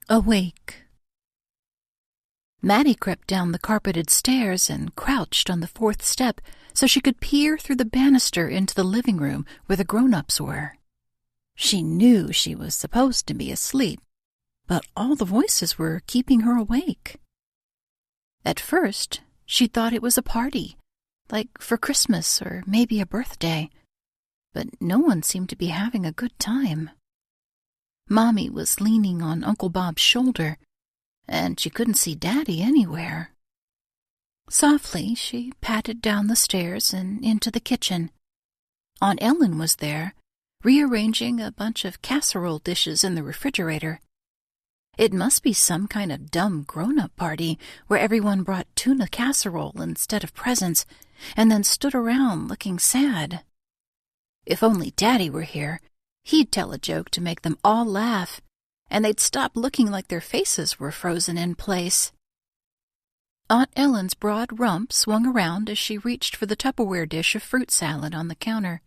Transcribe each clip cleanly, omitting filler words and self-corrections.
Awake. Maddie crept down the carpeted stairs and crouched on the fourth step so she could peer through the banister into the living room where the grown-ups were. She knew she was supposed to be asleep, but all the voices were keeping her awake. At first, she thought it was a party, like for Christmas or maybe a birthday, but no one seemed to be having a good time. Mommy was leaning on Uncle Bob's shoulder, and she couldn't see Daddy anywhere. Softly, she patted down the stairs and into the kitchen. Aunt Ellen was there, rearranging a bunch of casserole dishes in the refrigerator. It must be some kind of dumb grown-up party where everyone brought tuna casserole instead of presents and then stood around looking sad. If only Daddy were here, he'd tell a joke to make them all laugh, and they'd stop looking like their faces were frozen in place. Aunt Ellen's broad rump swung around as she reached for the Tupperware dish of fruit salad on the counter.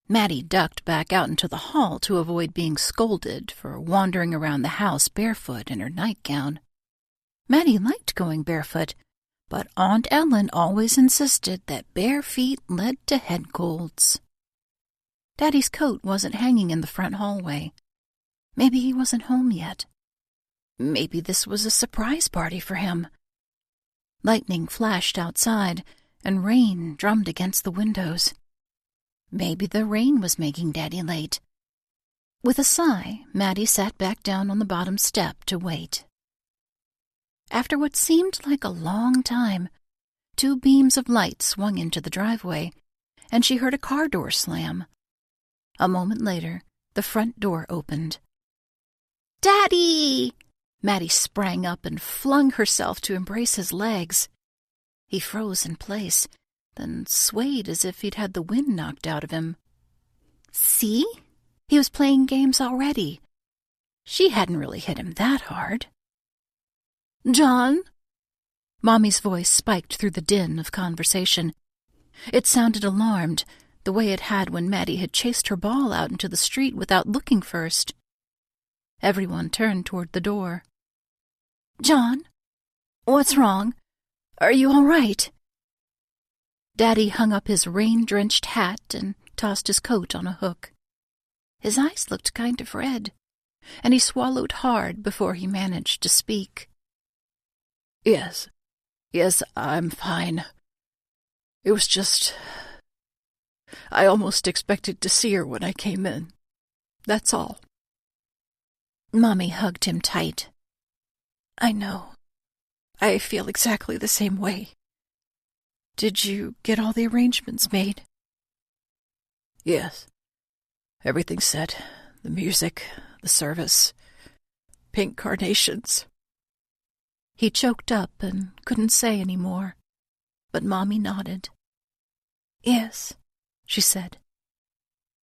Maddie ducked back out into the hall to avoid being scolded for wandering around the house barefoot in her nightgown. Maddie liked going barefoot, but Aunt Ellen always insisted that bare feet led to head colds. Daddy's coat wasn't hanging in the front hallway. Maybe he wasn't home yet. Maybe this was a surprise party for him. Lightning flashed outside, and rain drummed against the windows. Maybe the rain was making Daddy late. With a sigh, Maddie sat back down on the bottom step to wait. After what seemed like a long time, 2 beams of light swung into the driveway, and she heard a car door slam. A moment later, the front door opened. "Daddy!" Maddie sprang up and flung herself to embrace his legs. He froze in place, then swayed as if he'd had the wind knocked out of him. See? He was playing games already. She hadn't really hit him that hard. "John?" Mommy's voice spiked through the din of conversation. It sounded alarmed, the way it had when Maddie had chased her ball out into the street without looking first. Everyone turned toward the door. "John? What's wrong? Are you all right?" Daddy hung up his rain-drenched hat and tossed his coat on a hook. His eyes looked kind of red, and he swallowed hard before he managed to speak. Yes, I'm fine. It was just... I almost expected to see her when I came in. That's all." Mommy hugged him tight. "I know. I feel exactly the same way. Did you get all the arrangements made?" "Yes. Everything's set. The music, the service, pink carnations." He choked up and couldn't say any more, but Mommy nodded. "Yes," she said.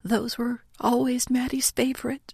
"Those were always Maddie's favorite."